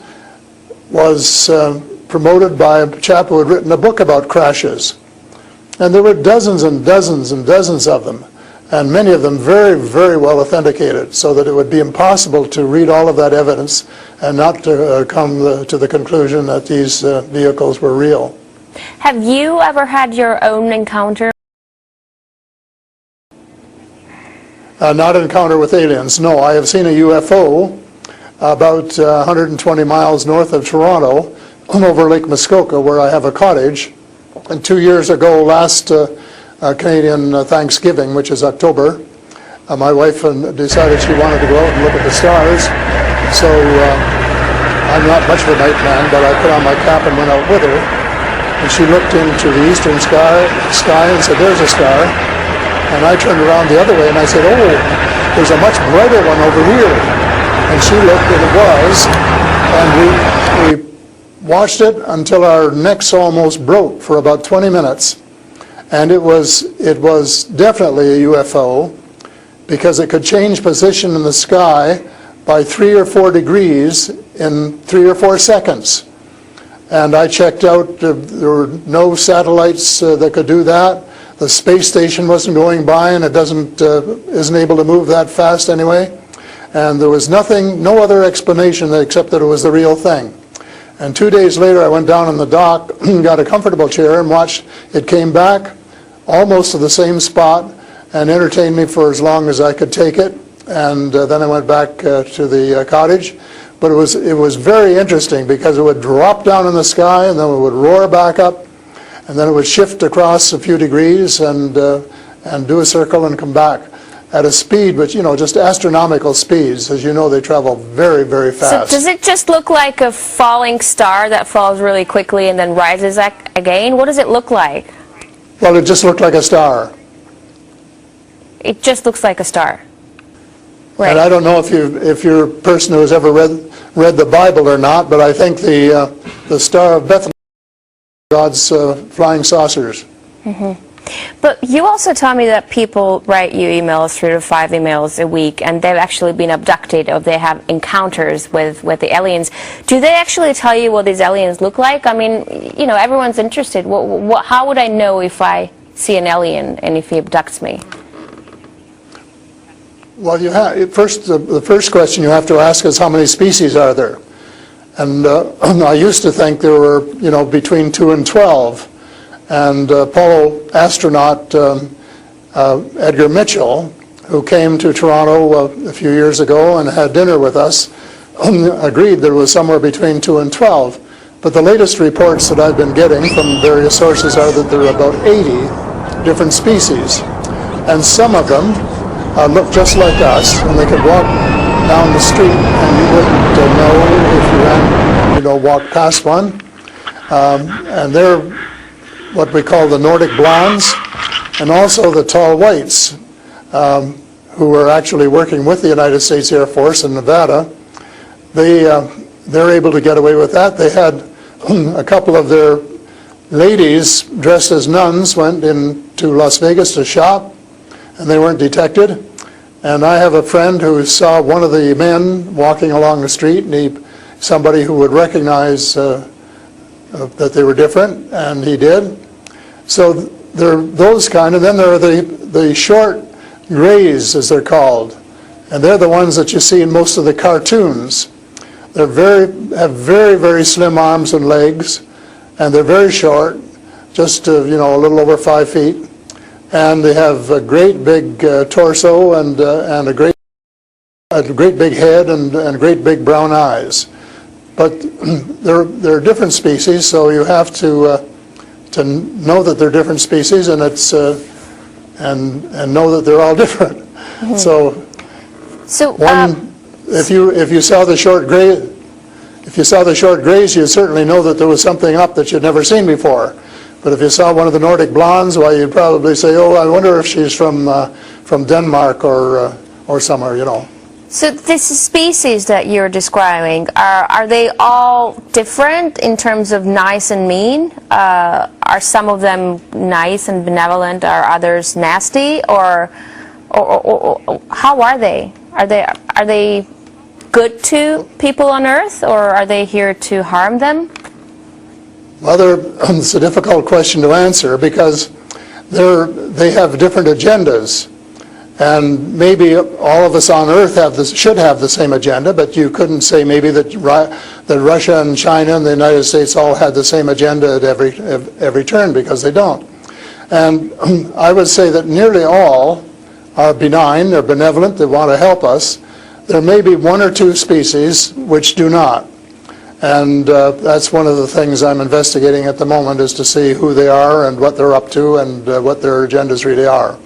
was promoted by a chap who had written a book about crashes. And there were dozens and dozens and dozens of them, and many of them very, very well authenticated, so that it would be impossible to read all of that evidence and not to come to the conclusion that these vehicles were real. Have you ever had your own encounter? Not an encounter with aliens, no. I have seen a UFO about 120 miles north of Toronto over Lake Muskoka, where I have a cottage. And 2 years ago, last Canadian Thanksgiving, which is October, my wife decided she wanted to go out and look at the stars. So I'm not much of a night man, but I put on my cap and went out with her. And she looked into the eastern sky and said, "There's a star." And I turned around the other way and I said, "Oh, there's a much brighter one over here." And she looked and it was. And we watched it until our necks almost broke for about 20 minutes. And it was definitely a UFO, because it could change position in the sky by 3 or 4 degrees in 3 or 4 seconds. And I checked out, there were no satellites that could do that. The space station wasn't going by, and it isn't able to move that fast anyway. And there was nothing, no other explanation except that it was the real thing. And 2 days later, I went down in the dock, got a comfortable chair, and watched it came back almost to the same spot and entertained me for as long as I could take it. And then I went back to the cottage. But it was very interesting, because it would drop down in the sky and then it would roar back up, and then it would shift across a few degrees and do a circle and come back at a speed which, just astronomical speeds. As you know, they travel very, very fast. So does it just look like a falling star that falls really quickly and then rises again? What does it look like? Well, it just looked like a star. It just looks like a star. Right. And I don't know if you're a person who has ever read the Bible or not, but I think the Star of Bethlehem is God's flying saucers. Mm-hmm. But you also tell me that people write you emails, 3 to 5 emails a week, and they've actually been abducted, or they have encounters with the aliens. Do they actually tell you what these aliens look like? I mean, everyone's interested. How would I know if I see an alien and if he abducts me? Well, the first question you have to ask is, how many species are there? And I used to think there were, between 2 and 12. And Apollo astronaut Edgar Mitchell, who came to Toronto a few years ago and had dinner with us, agreed there was somewhere between 2 and 12. But the latest reports that I've been getting from various sources are that there are about 80 different species. And some of them look just like us, and they could walk down the street and you wouldn't know if you walked past one. And they're what we call the Nordic blondes, and also the tall whites, who were actually working with the United States Air Force in Nevada. They're able to get away with that. They had a couple of their ladies dressed as nuns went into Las Vegas to shop, and they weren't detected. And I have a friend who saw one of the men walking along the street, and somebody who would recognize that they were different, and he did. So there are those kind, and then there are the short grays, as they're called, and they're the ones that you see in most of the cartoons. Have very, very slim arms and legs, and they're very short, just a little over 5 feet, and they have a great big torso and a great big head and great big brown eyes. But they're different species, so you have to know that they're different species, and it's and know that they're all different. Mm-hmm. So if you saw the short grays, you'd certainly know that there was something up that you'd never seen before. But if you saw one of the Nordic blondes, well, you'd probably say, "Oh, I wonder if she's from Denmark or somewhere," So these species that you're describing, are they all different in terms of nice and mean? Are some of them nice and benevolent? Are others nasty? Or how are they? Are they good to people on Earth, or are they here to harm them? Well, it's a difficult question to answer because they have different agendas. And maybe all of us on Earth should have the same agenda, but you couldn't say maybe that Russia and China and the United States all had the same agenda at every turn, because they don't. And I would say that nearly all are benign, they're benevolent, they want to help us. There may be one or two species which do not. And that's one of the things I'm investigating at the moment, is to see who they are and what they're up to and what their agendas really are.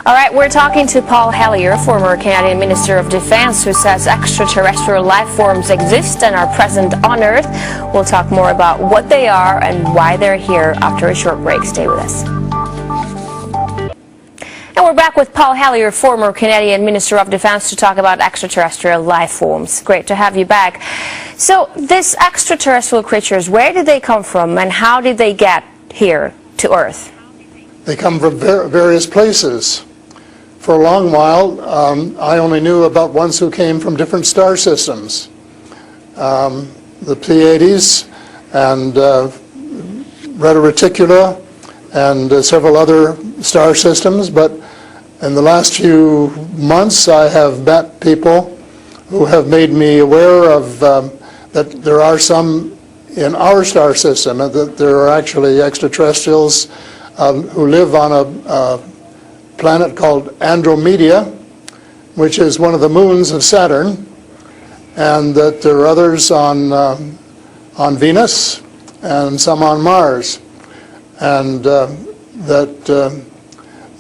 All right, we're talking to Paul Hellyer, former Canadian Minister of Defense, who says extraterrestrial life forms exist and are present on Earth. We'll talk more about what they are and why they're here after a short break. Stay with us. And we're back with Paul Hellyer, former Canadian Minister of Defense, to talk about extraterrestrial life forms. Great to have you back. So these extraterrestrial creatures, where did they come from and how did they get here to Earth? They come from various places. For a long while, I only knew about ones who came from different star systems. The Pleiades and Reta Reticula and several other star systems, but in the last few months I have met people who have made me aware of that there are some in our star system, and that there are actually extraterrestrials who live on a planet called Andromeda, which is one of the moons of Saturn, and that there are others on Venus and some on Mars, and that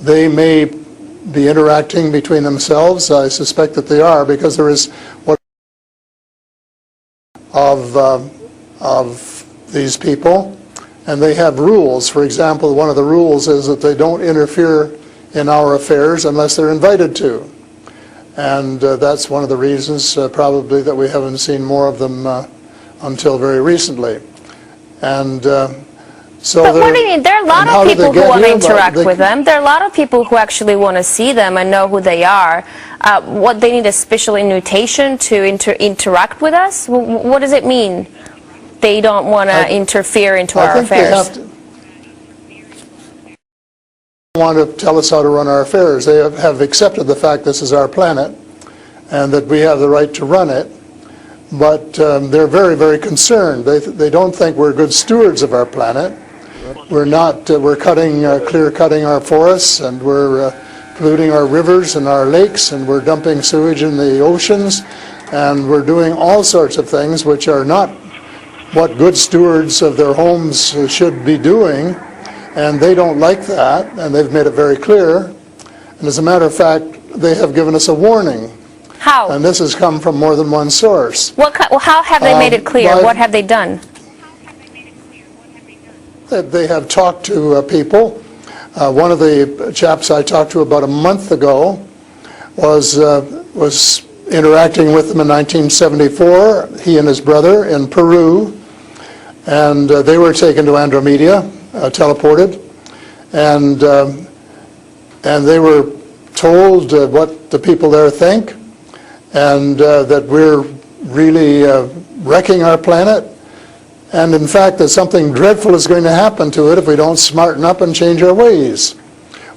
they may be interacting between themselves. I suspect that they are, because there is what of these people, and they have rules. For example, one of the rules is that they don't interfere in our affairs unless they're invited to. And that's one of the reasons probably that we haven't seen more of them until very recently. And so but what do you mean? There are a lot of people who want to interact with them. There are a lot of people who actually want to see them and know who they are. What, they need a special invitation to interact with us? What does it mean? They don't want to interfere into our affairs. They want to tell us how to run our affairs. They have accepted the fact this is our planet and that we have the right to run it, but they're very, very concerned. They don't think we're good stewards of our planet. We're not. We're clear-cutting our forests, and we're polluting our rivers and our lakes, and we're dumping sewage in the oceans, and we're doing all sorts of things which are not what good stewards of their homes should be doing, and they don't like that, and they've made it very clear. And as a matter of fact, they have given us a warning. How? And this has come from more than one source. How have they made it clear? What have they done? They have talked to people. One of the chaps I talked to about a month ago was interacting with them in 1974, he and his brother, in Peru. And they were taken to Andromeda, teleported, and they were told what the people there think, and that we're really wrecking our planet, and in fact that something dreadful is going to happen to it if we don't smarten up and change our ways.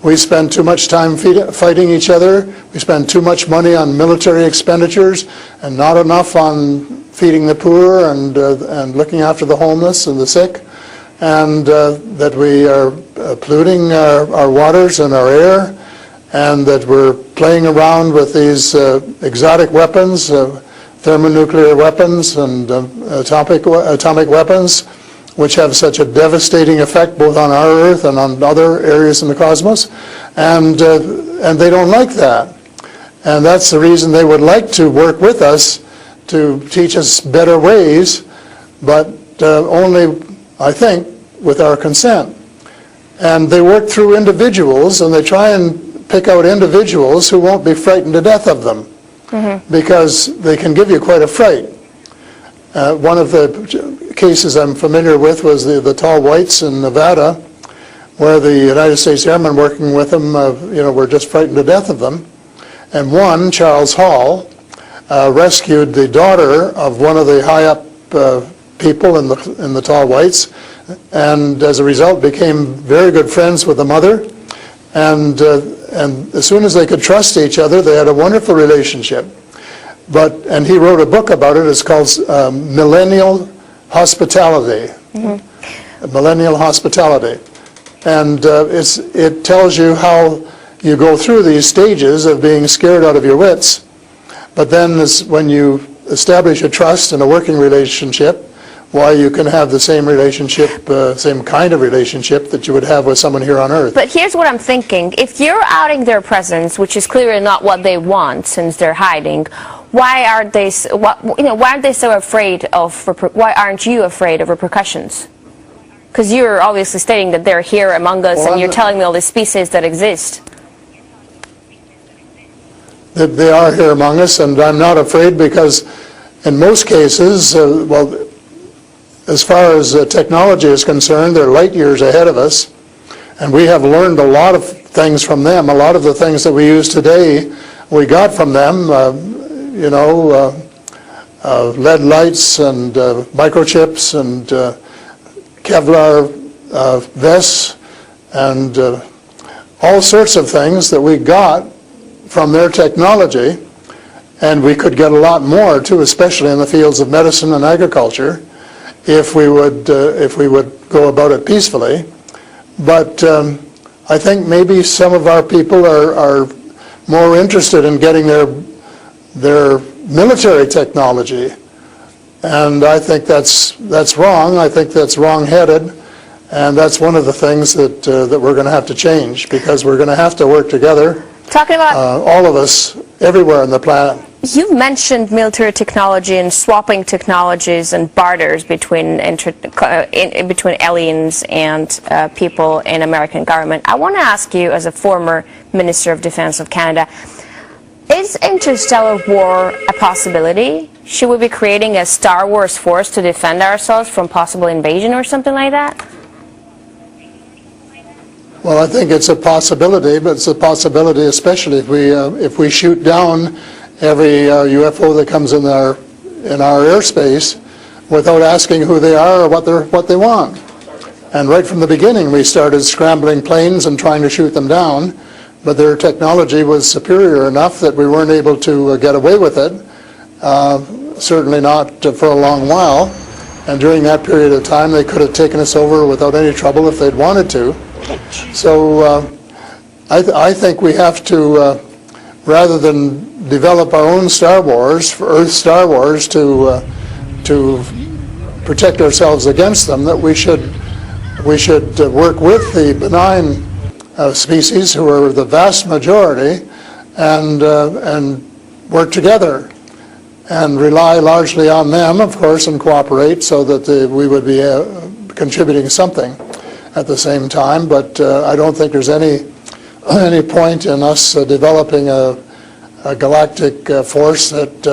We spend too much time fighting each other, we spend too much money on military expenditures, and not enough on feeding the poor and looking after the homeless and the sick, and that we are polluting our waters and our air, and that we're playing around with these exotic weapons, thermonuclear weapons and atomic weapons, which have such a devastating effect both on our Earth and on other areas in the cosmos, and they don't like that. And that's the reason they would like to work with us to teach us better ways, but only, I think, with our consent. And they work through individuals, and they try and pick out individuals who won't be frightened to death of them. because they can give you quite a fright. One of the cases I'm familiar with was the tall whites in Nevada, where the United States Airmen working with them, were just frightened to death of them. And one, Charles Hall, rescued the daughter of one of the high-up people in the tall whites, and as a result became very good friends with the mother. And as soon as they could trust each other, they had a wonderful relationship. And he wrote a book about it. It's called Millennial Hospitality. Millennial Hospitality. And it tells you how you go through these stages of being scared out of your wits. But then when you establish a trust and a working relationship, why you can have the same relationship, same kind of relationship that you would have with someone here on Earth. But here's what I'm thinking. If you're outing their presence, which is clearly not what they want since they're hiding, why aren't they so afraid of, why aren't you afraid of repercussions? Because you're obviously stating that they're here among us, and you're telling me all the species that exist. That they are here among us, and I'm not afraid because in most cases, as far as technology is concerned, they're light years ahead of us, and we have learned a lot of things from them. A lot of the things that we use today, we got from them, lead lights and microchips and Kevlar vests and all sorts of things that we got from their technology, and we could get a lot more too, especially in the fields of medicine and agriculture, if we would go about it peacefully. But I think maybe some of our people are more interested in getting their military technology, and I think that's wrong. I think that's wrong-headed, and that's one of the things that we're going to have to change, because we're going to have to work together. Talking about all of us, everywhere on the planet. You've mentioned military technology and swapping technologies and barters between aliens and people in American government. I want to ask you, as a former Minister of Defense of Canada, is interstellar war a possibility? Should we be creating a Star Wars force to defend ourselves from possible invasion or something like that? Well, I think it's a possibility, but it's a possibility especially if we shoot down every UFO that comes in our airspace without asking who they are or what they want. And right from the beginning, we started scrambling planes and trying to shoot them down, but their technology was superior enough that we weren't able to get away with it. Certainly not for a long while. And during that period of time, they could have taken us over without any trouble if they'd wanted to. So I think we have to, rather than develop our own Star Wars, Earth Star Wars, to protect ourselves against them, that we should work with the benign species, who are the vast majority, and work together and rely largely on them, of course, and cooperate so that we would be contributing something at the same time. But I don't think there's any point in us developing a galactic force that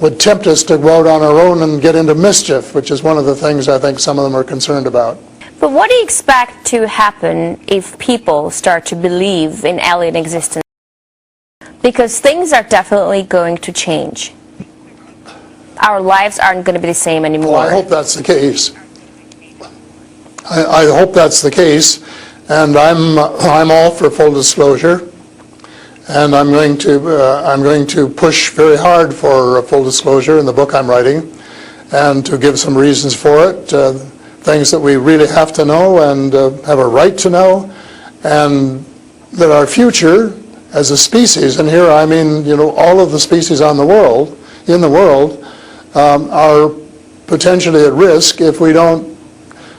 would tempt us to go out on our own and get into mischief, which is one of the things I think some of them are concerned about. But what do you expect to happen if people start to believe in alien existence? Because things are definitely going to change. Our lives aren't going to be the same anymore. Well, I hope that's the case. I hope that's the case, and I'm all for full disclosure, and I'm going to push very hard for full disclosure in the book I'm writing, and to give some reasons for it, things that we really have to know and have a right to know, and that our future as a species, and here I mean all of the species in the world, are potentially at risk if we don't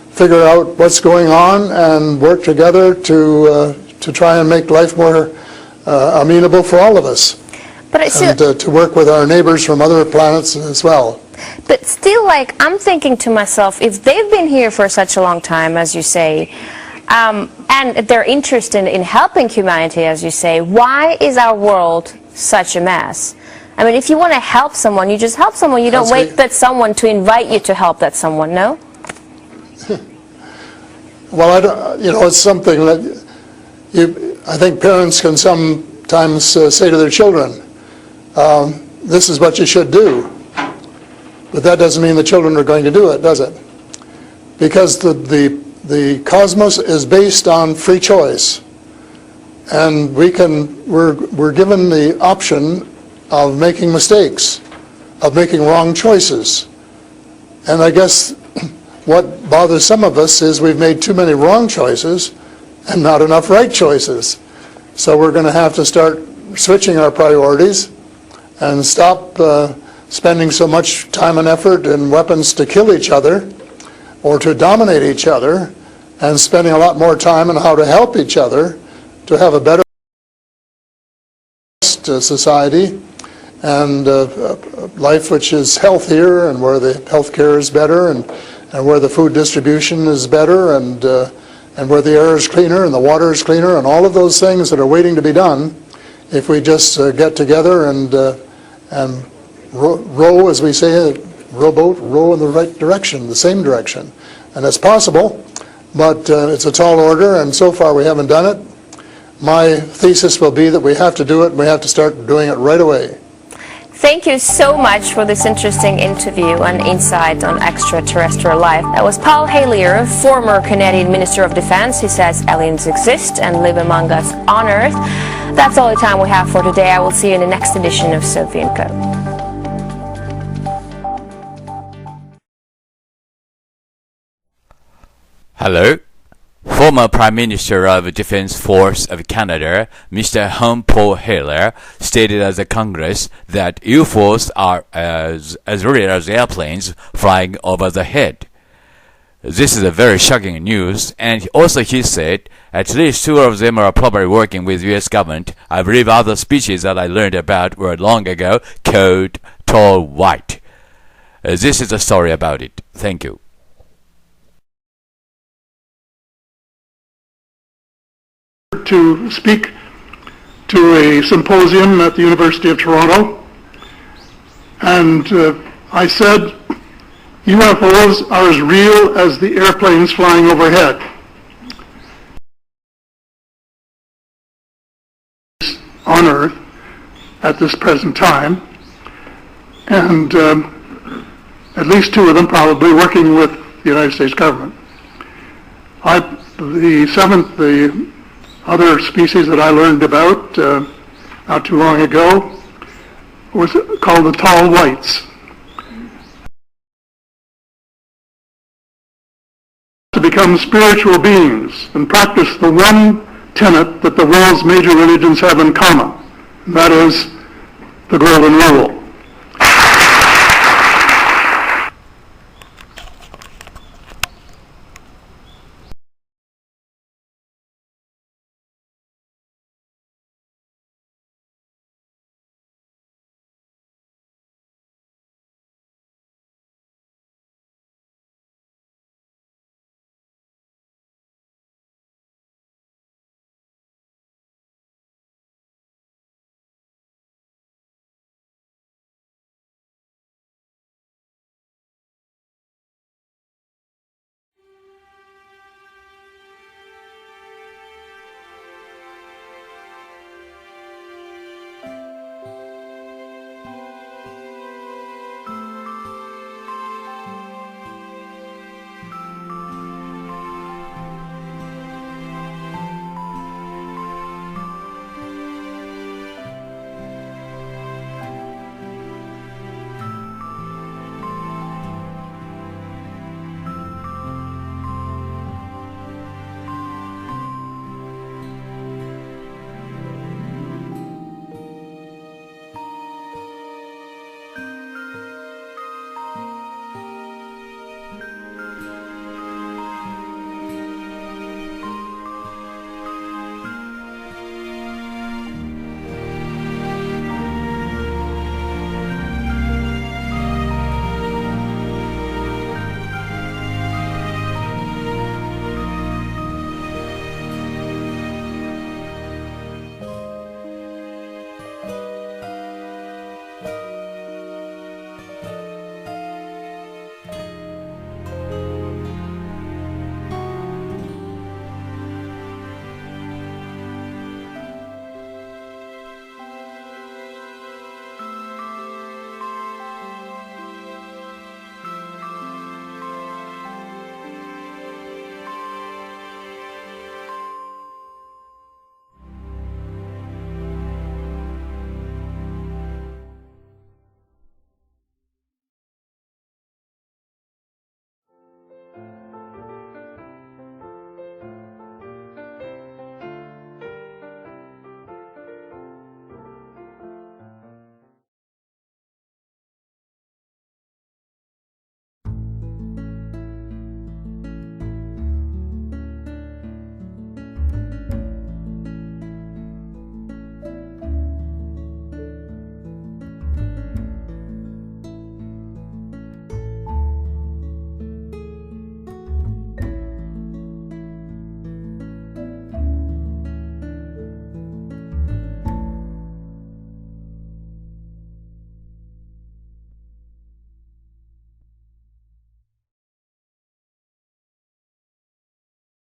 figure out what's going on and work together to try and make life more amenable for all of us. But and to work with our neighbors from other planets as well. But still, I'm thinking to myself, if they've been here for such a long time, as you say, And they're interested in helping humanity, as you say. Why is our world such a mess? I mean, if you want to help someone, you just help someone. You don't wait for someone to invite you to help that someone, no? Well, I don't, it's something that I think parents can sometimes say to their children, this is what you should do. But that doesn't mean the children are going to do it, does it? Because the cosmos is based on free choice. And we're given the option of making mistakes, of making wrong choices. And I guess what bothers some of us is we've made too many wrong choices and not enough right choices. So we're going to have to start switching our priorities and stop spending so much time and effort and weapons to kill each other or to dominate each other, and spending a lot more time on how to help each other to have a better society and life which is healthier, and where the health care is better, and where the food distribution is better, and where the air is cleaner and the water is cleaner, and all of those things that are waiting to be done if we just get together and row, as we say, rowboat, row in the right direction, the same direction. And it's possible, but it's a tall order, and so far we haven't done it. My thesis will be that we have to do it, and we have to start doing it right away. Thank you so much for this interesting interview and insight on extraterrestrial life. That was Paul Hellyer, former Canadian Minister of Defense. He says aliens exist and live among us on Earth. That's all the time we have for today. I will see you in the next edition of Sophie & Co. Hello. Former Prime Minister of the Defense Force of Canada, Mr. Paul Hellyer, stated at the Congress that UFOs are as real as airplanes flying over the head. This is a very shocking news, and also he said at least 2 of them are probably working with U.S. government. I believe other species that I learned about were long ago called tall white. This is the story about it. Thank you. To speak to a symposium at the University of Toronto, and I said, UFOs are as real as the airplanes flying overhead. On Earth at this present time, and at least 2 of them probably working with the United States government. The other species that I learned about not too long ago was called the tall whites. To become spiritual beings and practice the one tenet that the world's major religions have in common, and that is the golden rule.